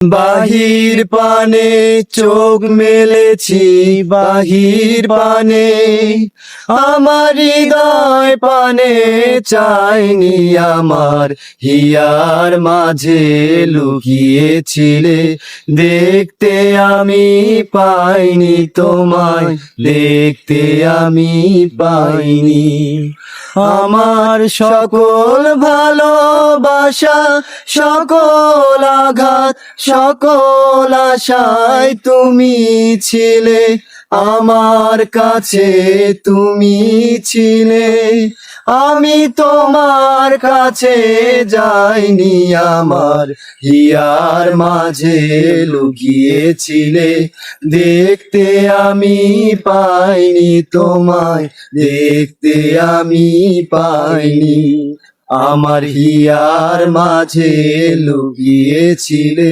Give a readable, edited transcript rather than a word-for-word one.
বাহির পানে চোখ মেলেছি, বাহির পানে আমার হৃদয় পানে চাইনি, আমার হিয়ার মাঝে লুকিয়েছিলে, দেখতে আমি পাইনি তোমায়, দেখতে আমি পাইনি। আমার সকল ভালোবাসা, সকল আঘাত, সকল আশায় তুমি ছিলে, আমার কাছে তুমি ছিলে। আমি তোমার কাছে যাইনি, আমার হিয়ার মাঝে লুকিয়েছিলে, দেখতে আমি পাইনি তোমায়, দেখতে আমি পাইনি। আমার হিয়ার মাঝে লুকিয়েছিলে।